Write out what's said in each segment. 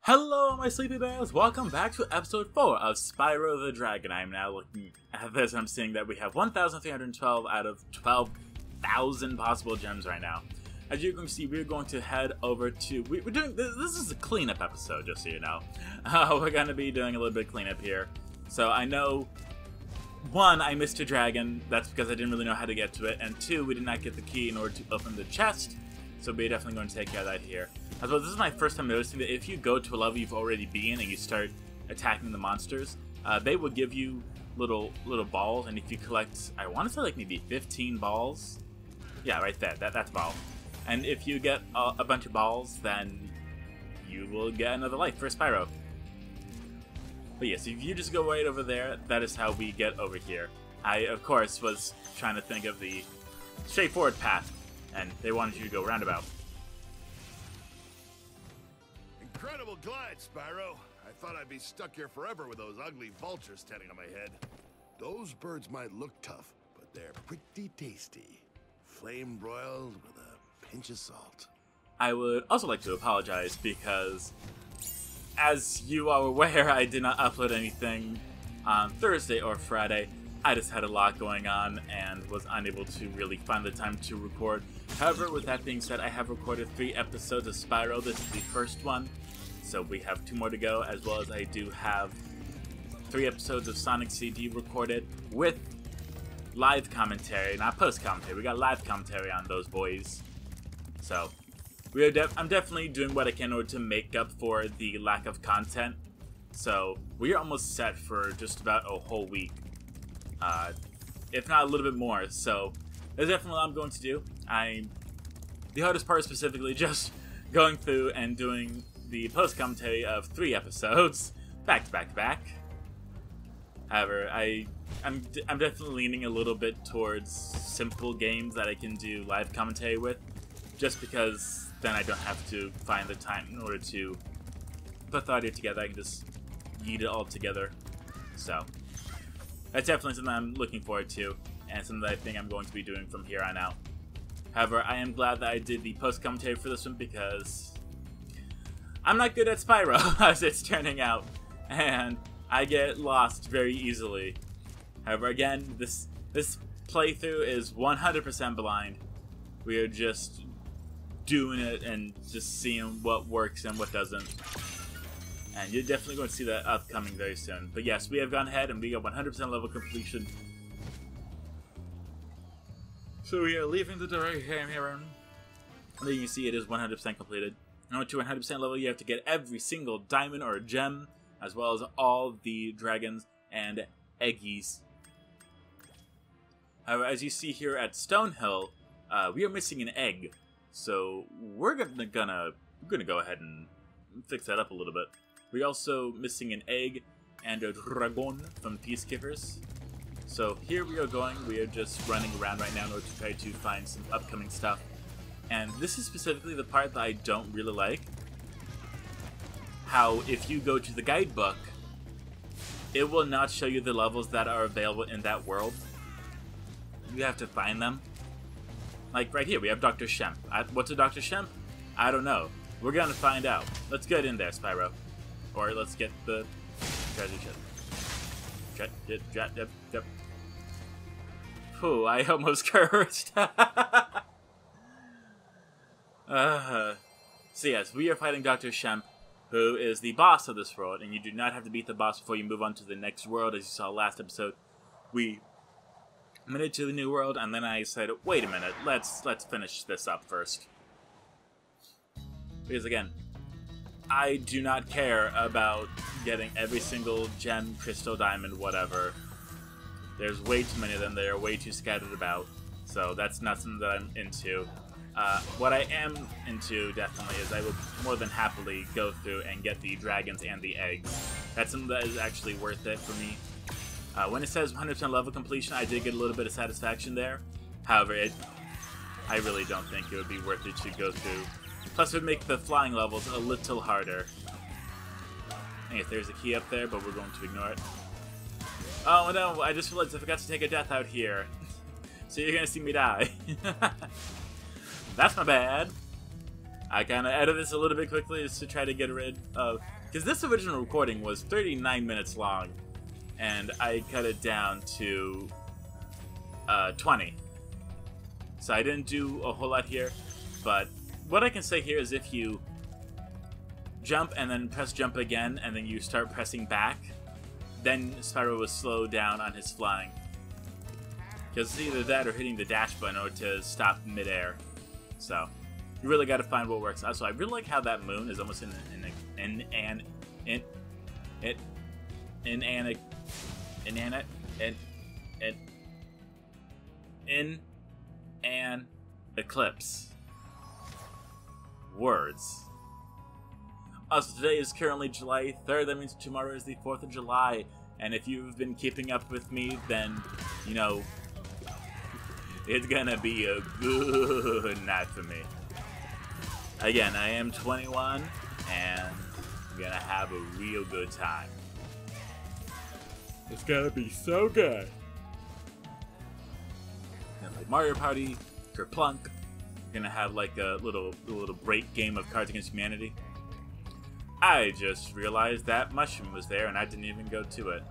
Hello, my sleepy bears! Welcome back to episode 4 of Spyro the Dragon. I am now looking at this and I'm seeing that we have 1,312 out of 12,000 possible gems right now. As you can see, we're going to head over to... We're doing... This is a cleanup episode, just so you know. We're going to be doing a little bit of cleanup here. So I know... 1, I missed a dragon. That's because I didn't really know how to get to it. And 2, we did not get the key in order to open the chest. So we're definitely going to take care of that here. As well, this is my first time noticing that if you go to a level you've already been and you start attacking the monsters, they will give you little balls, and if you collect, I want to say like maybe 15 balls. Yeah, right there. That's a ball. And if you get a bunch of balls, then you will get another life for Spyro. But yes, if you just go right over there, that is how we get over here. I, of course, was trying to think of the straightforward path, and they wanted you to go roundabout. Incredible glide, Spyro. I thought I'd be stuck here forever with those ugly vultures standing on my head. Those birds might look tough, but they're pretty tasty. Flame broiled with a pinch of salt. I would also like to apologize because, as you are aware, I did not upload anything on Thursday or Friday. I just had a lot going on and was unable to really find the time to record. However, with that being said, I have recorded 3 episodes of Spyro. This is the first one, so we have 2 more to go, as well as I do have 3 episodes of Sonic CD recorded with live commentary, not post-commentary. We got live commentary on those boys. So, I'm definitely doing what I can in order to make up for the lack of content. So, we are almost set for just about a whole week. If not a little bit more, so there's definitely a lot I'm going to do. The hardest part is specifically just going through and doing the post-commentary of 3 episodes, back to back to back. However, I'm definitely leaning a little bit towards simple games that I can do live commentary with, just because then I don't have to find the time in order to put the audio together. I can just yeet it all together, so... That's definitely something I'm looking forward to, and something that I think I'm going to be doing from here on out. However, I am glad that I did the post-commentary for this one because I'm not good at Spyro, as it's turning out, and I get lost very easily. However, again, this playthrough is 100% blind. We are just doing it and just seeing what works and what doesn't. And you're definitely going to see that upcoming very soon. But yes, we have gone ahead and we got 100% level completion. So we are leaving the direct game here. And there you see it is 100% completed. In order to 100% level, you have to get every single diamond or gem, as well as all the dragons and eggies. However, as you see here at Stonehill, we are missing an egg. So we're gonna go ahead and fix that up a little bit. We're also missing an egg and a dragon from Peacekeepers. So here we are going. We are just running around right now in order to try to find some upcoming stuff. And this is specifically the part that I don't really like. How if you go to the guidebook, it will not show you the levels that are available in that world. You have to find them. Like right here, we have Dr. Shemp. What's a Dr. Shemp? I don't know. We're gonna find out. Let's get in there, Spyro. Or let's get the treasure chest. Yep. Phew, I almost cursed. So yes, we are fighting Dr. Shemp, who is the boss of this world, and you do not have to beat the boss before you move on to the next world. As you saw last episode, we made it to the new world, and then I said, wait a minute, let's finish this up first. Because again, I do not care about getting every single gem, crystal, diamond, whatever. There's way too many of them. They are way too scattered about. So that's not something that I'm into. What I am into, definitely, is I will more than happily go through and get the dragons and the eggs. That's something that is actually worth it for me. When it says 100% level completion, I did get a little bit of satisfaction there. However, I really don't think it would be worth it to go through. Plus, it would make the flying levels a little harder. Hey, there's a key up there, but we're going to ignore it. Oh no, I just realized I forgot to take a death out here. So you're gonna see me die. That's my bad. I kind of edited this a little bit quickly just to try to get rid of Because this original recording was 39 minutes long, and I cut it down to 20. So I didn't do a whole lot here, but what I can say here is if you jump and then press jump again, and then you start pressing back, then Spyro will slow down on his flying. Because it's either that or hitting the dash button or to stop midair. So you really got to find what works. Also, I really like how that moon is almost in an eclipse. Words. Also, today is currently July 3rd. That means tomorrow is the 4th of July. And if you've been keeping up with me, then, you know, it's gonna be a good night for me. Again, I am 21, and I'm gonna have a real good time. It's gonna be so good. Gonna play Mario Party, Kerplunk. We're gonna have like a little break game of Cards Against Humanity. I just realized that mushroom was there, and I didn't even go to it.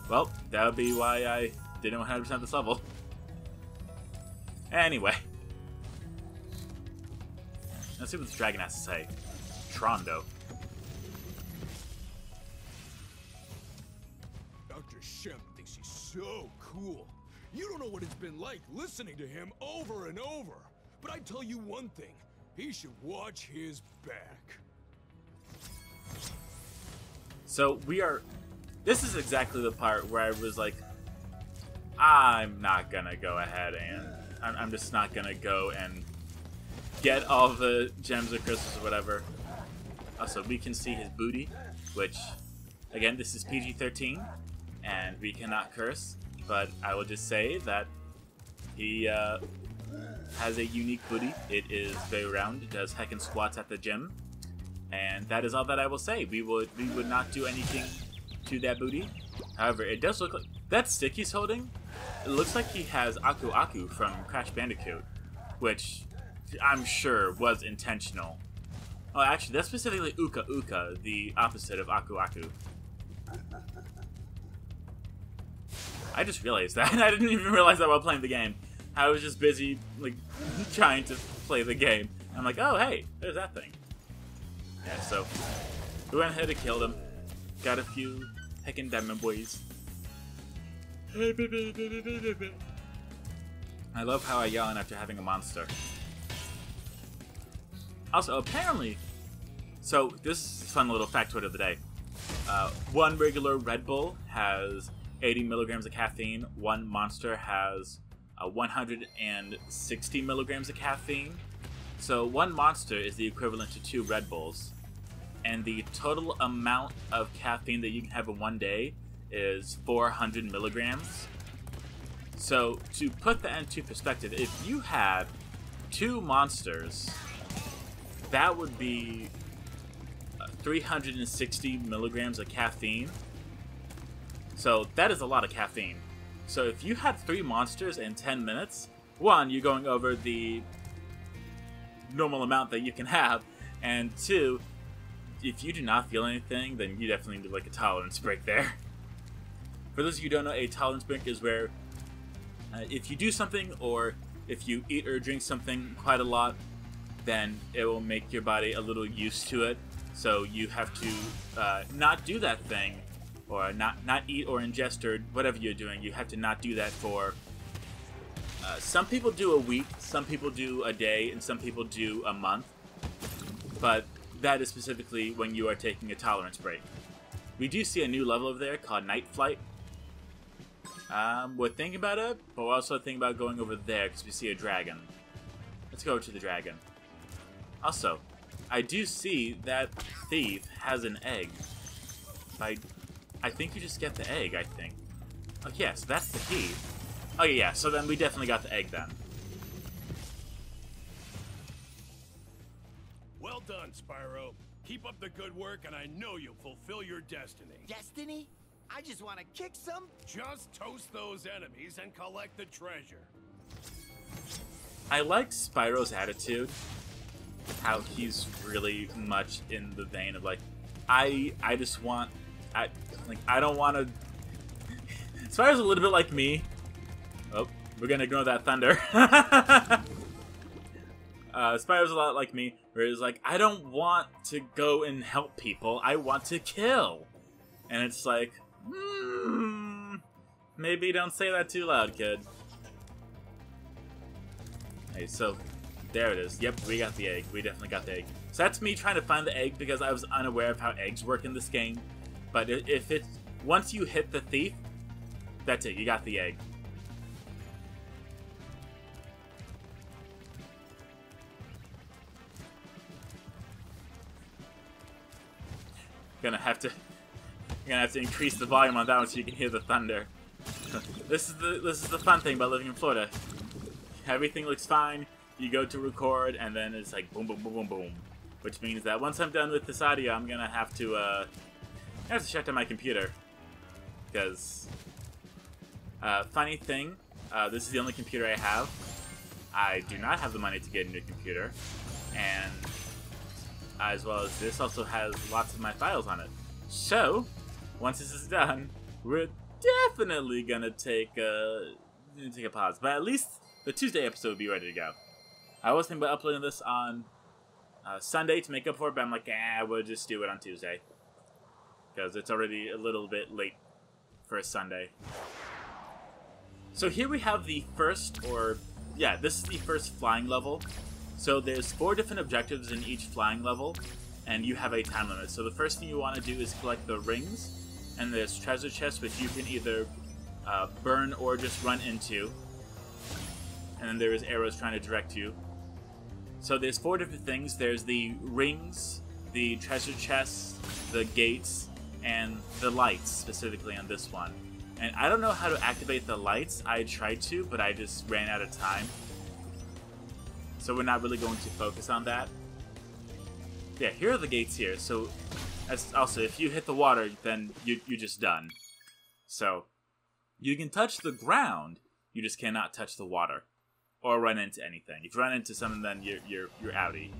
Well, that would be why I didn't 100% this level. Anyway. Let's see what this dragon has to say. Trondo. Dr. Shem thinks he's so cool. You don't know what it's been like listening to him over and over. But I tell you one thing. He should watch his back. So we are... This is exactly the part where I was like, I'm not gonna go ahead and... I'm just not gonna go and get all the gems or crystals or whatever. Also, we can see his booty, which, again, this is PG-13, and we cannot curse, but I will just say that he has a unique booty. It is very round. It does heckin' squats at the gym, and that is all that I will say. We would not do anything to that booty. However, it does look like that stick he's holding. It looks like he has Aku Aku from Crash Bandicoot, which I'm sure was intentional. Oh, actually, that's specifically Uka Uka, the opposite of Aku Aku. I just realized that. I didn't even realize that while playing the game. I was just busy, like, trying to play the game. I'm like, oh, hey, there's that thing. Yeah, so we went ahead and killed him. Got a few heckin' diamond boys. I love how I yawn after having a monster. Also, apparently, so this is a fun little factoid of the day. One regular Red Bull has 80 milligrams of caffeine. One Monster has 160 milligrams of caffeine. So one Monster is the equivalent to 2 Red Bulls. And the total amount of caffeine that you can have in one day is 400 milligrams. So to put that into perspective, if you had 2 Monsters, that would be 360 milligrams of caffeine. So that is a lot of caffeine. So if you had 3 Monsters in 10 minutes, one, you're going over the normal amount that you can have, and 2, if you do not feel anything, then you definitely need like a tolerance break there. For those of you who don't know, a tolerance break is where if you do something, or if you eat or drink something quite a lot, then it will make your body a little used to it. So you have to not do that thing, or not eat or ingest or whatever you're doing. You have to not do that for... some people do a week, some people do a day, and some people do a month. But that is specifically when you are taking a tolerance break. We do see a new level over there called Night Flight. We're thinking about it, but we're also thinking about going over there because we see a dragon. Let's go over to the dragon. Also, I do see that thief has an egg. I think you just get the egg, I think. Oh, yeah, so that's the key. Oh, yeah, so then we definitely got the egg then. Well done, Spyro. Keep up the good work, and I know you'll fulfill your destiny. Destiny? I just want to kick some... Just toast those enemies and collect the treasure. I like Spyro's attitude. how he's really much in the vein of like, I just want, I don't want to. Spyro's a little bit like me. Oh, we're gonna ignore that thunder. Spyro's a lot like me, where it's like, I don't want to go and help people, I want to kill. And it's like, maybe don't say that too loud, kid. Hey, so, there it is. Yep, we got the egg. We definitely got the egg. So that's me trying to find the egg because I was unaware of how eggs work in this game. But if it's, once you hit the thief, that's it, you got the egg. Gonna have to increase the volume on that one so you can hear the thunder. This is the fun thing about living in Florida. Everything looks fine. You go to record, and then it's like boom, boom, boom, boom, boom. Which means that once I'm done with this audio, I'm gonna have to shut down my computer. Because funny thing, this is the only computer I have. I do not have the money to get a new computer, and as well as this also has lots of my files on it. So, once this is done, we're definitely gonna take a pause. But at least the Tuesday episode will be ready to go. I was thinking about uploading this on Sunday to make up for it, but I'm like, we'll just do it on Tuesday. Because it's already a little bit late for a Sunday. So here we have the first, this is the first flying level. So there's 4 different objectives in each flying level, and you have a time limit. So the first thing you want to do is collect the rings, and there's treasure chests which you can either burn or just run into. And then there is arrows trying to direct you. So there's 4 different things. There's the rings, the treasure chests, the gates, and the lights, specifically on this one. And I don't know how to activate the lights. I tried to, but I just ran out of time. So we're not really going to focus on that. Yeah, here are the gates here. So, also, if you hit the water, then you're just done. So, you can touch the ground, you just cannot touch the water. Or run into anything. If you run into something, then you're outie.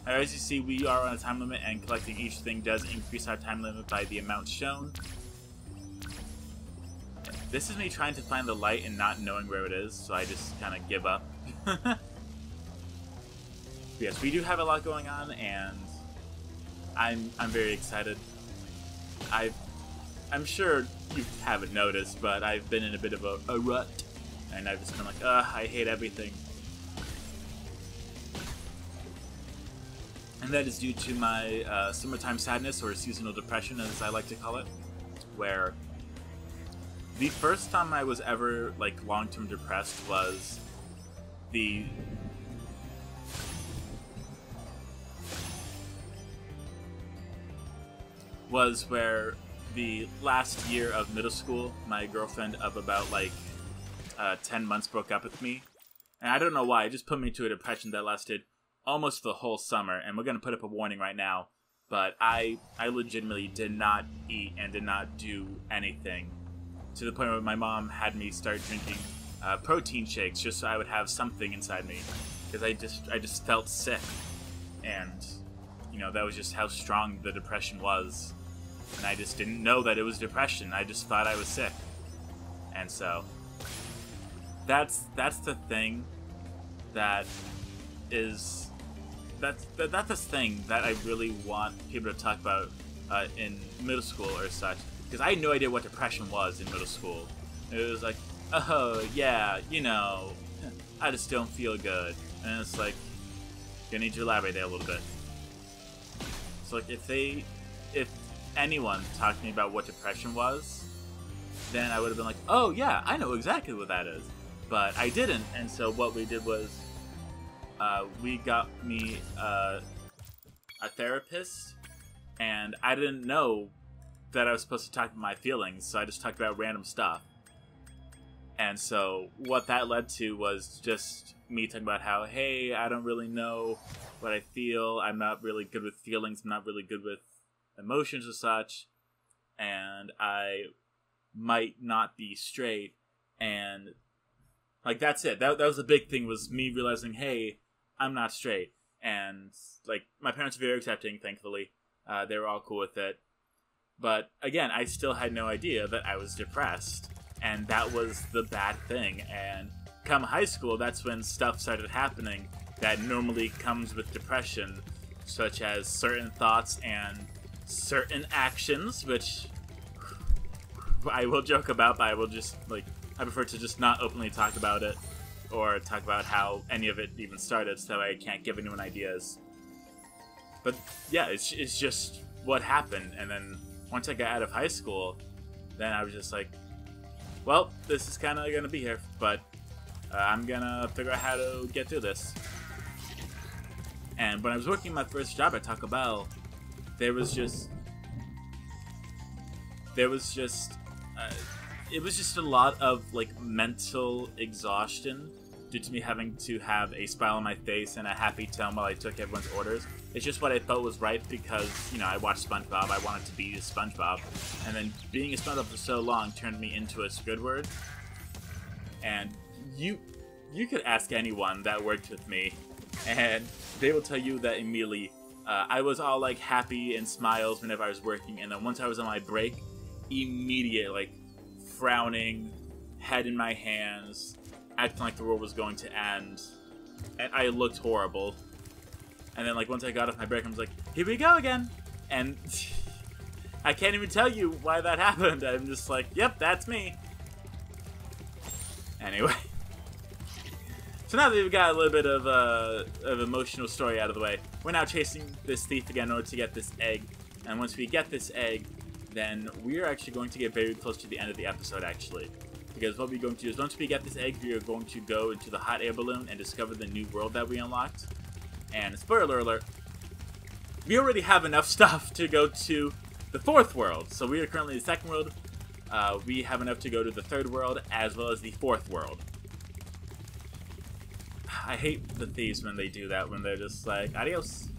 As you see, we are on a time limit, and collecting each thing does increase our time limit by the amount shown. This is me trying to find the light and not knowing where it is, so I just kind of give up. Yes, we do have a lot going on, and I'm very excited. I'm sure you haven't noticed, but I've been in a bit of a rut, and I've just been like, I hate everything. And that is due to my summertime sadness, or seasonal depression, as I like to call it, where the first time I was ever, like, long-term depressed was where the last year of middle school, my girlfriend of about, like, 10 months broke up with me. And I don't know why, it just put me into a depression that lasted almost the whole summer. And we're going to put up a warning right now, but I legitimately did not eat and did not do anything, to the point where my mom had me start drinking protein shakes just so I would have something inside me, because I just felt sick. And, you know, that was just how strong the depression was. And I just didn't know that it was depression. I just thought I was sick. And so that's the thing that is that's the thing that I really want people to talk about in middle school or such, because I had no idea what depression was in middle school. It was like, oh yeah, you know, I just don't feel good, and it's like, you need to elaborate there a little bit. So like, if anyone talked to me about what depression was, then I would have been like, oh yeah, I know exactly what that is. But I didn't, and so what we did was, we got me a therapist, and I didn't know that I was supposed to talk about my feelings, so I just talked about random stuff. And so what that led to was just me talking about how, hey, I don't really know what I feel, I'm not really good with feelings, I'm not really good with emotions or such, and I might not be straight, and like, that's it. That was the big thing, was me realizing, hey, I'm not straight. And, like, my parents were very accepting, thankfully. They were all cool with it. But, again, I still had no idea that I was depressed. And that was the bad thing. And come high school, that's when stuff started happening that normally comes with depression, such as certain thoughts and certain actions, which I will joke about, but I will just, like, I prefer to just not openly talk about it, or talk about how any of it even started, so I can't give anyone ideas. But yeah, it's just what happened, and then once I got out of high school, then I was just like, well, this is kind of gonna be here, but I'm gonna figure out how to get through this. And when I was working my first job at Taco Bell, it was just a lot of, like, mental exhaustion due to me having to have a smile on my face and a happy tone while I took everyone's orders. It's just what I felt was right because, you know, I watched SpongeBob, I wanted to be a SpongeBob, and then being a SpongeBob for so long turned me into a Squidward. And you could ask anyone that worked with me, and they will tell you that immediately I was all, like, happy and smiles whenever I was working, and then once I was on my break, immediate, like, frowning, head in my hands, acting like the world was going to end, and I looked horrible. And then, like, once I got off my break, I was like, here we go again! And I can't even tell you why that happened. I'm just like, yep, that's me. Anyway. So now that we've got a little bit of emotional story out of the way, we're now chasing this thief again in order to get this egg. And once we get this egg, then we're actually going to get very close to the end of the episode, actually. Because what we're going to do is, once we get this egg, we are going to go into the hot air balloon and discover the new world that we unlocked. And spoiler alert, we already have enough stuff to go to the 4th world. So we are currently in the 2nd world. We have enough to go to the 3rd world, as well as the 4th world. I hate the thieves when they do that, when they're just like, adios.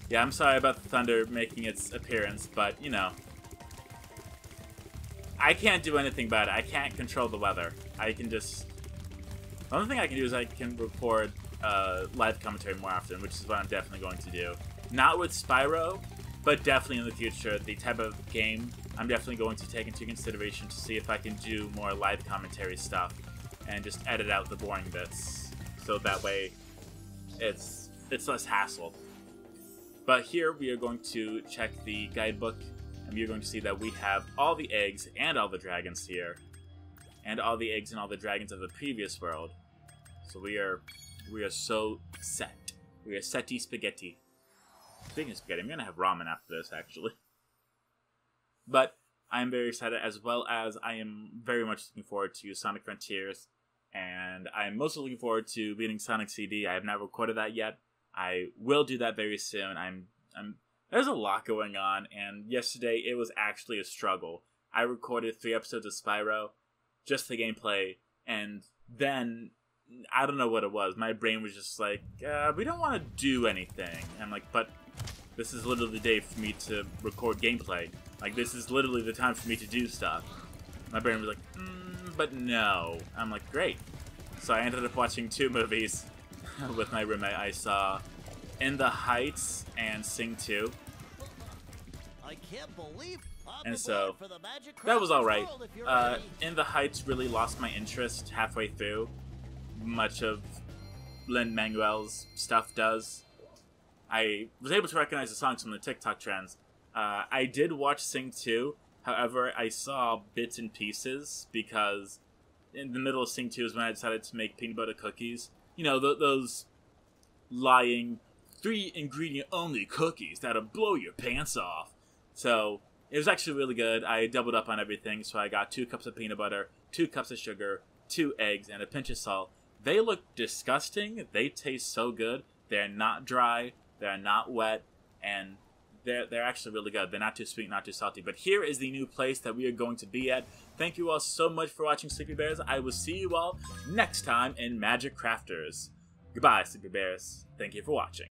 Yeah, I'm sorry about the thunder making its appearance, but, you know, I can't do anything about it. I can't control the weather. I can just... The only thing I can do is I can record live commentary more often, which is what I'm definitely going to do. Not with Spyro, but definitely in the future, the type of game I'm definitely going to take into consideration to see if I can do more live commentary stuff and just edit out the boring bits, so that way it's less hassle. But here we are going to check the guidebook, and we are going to see that we have all the eggs and all the dragons here, and all the eggs and all the dragons of the previous world. So we are so set. We are seti spaghetti. Speaking of spaghetti, I'm gonna have ramen after this, actually. But I'm very excited, as well as I am very much looking forward to Sonic Frontiers, and I'm mostly looking forward to beating Sonic CD. I have not recorded that yet. I will do that very soon. There's a lot going on, and yesterday it was actually a struggle. I recorded 3 episodes of Spyro, just the gameplay, and then I don't know what it was. My brain was just like, we don't want to do anything. I'm like, but this is literally the day for me to record gameplay. Like, this is literally the time for me to do stuff. My brain was like, but no. I'm like, great. So I ended up watching 2 movies with my roommate. I saw In the Heights and Sing 2. I can't believe And so, that was alright. In the Heights really lost my interest halfway through. Much of Lin-Manuel's stuff does. I was able to recognize the songs from the TikTok trends. I did watch Sing 2, however, I saw bits and pieces, because in the middle of Sing 2 is when I decided to make peanut butter cookies. You know, those lying 3-ingredient only cookies that'll blow your pants off. So, it was actually really good. I doubled up on everything, so I got 2 cups of peanut butter, 2 cups of sugar, 2 eggs, and a pinch of salt. They look disgusting. They taste so good. They're not dry. They're not wet. And they're actually really good. They're not too sweet, not too salty. But here is the new place that we are going to be at. Thank you all so much for watching Sleepy Bears. I will see you all next time in Magic Crafters. Goodbye, Sleepy Bears. Thank you for watching.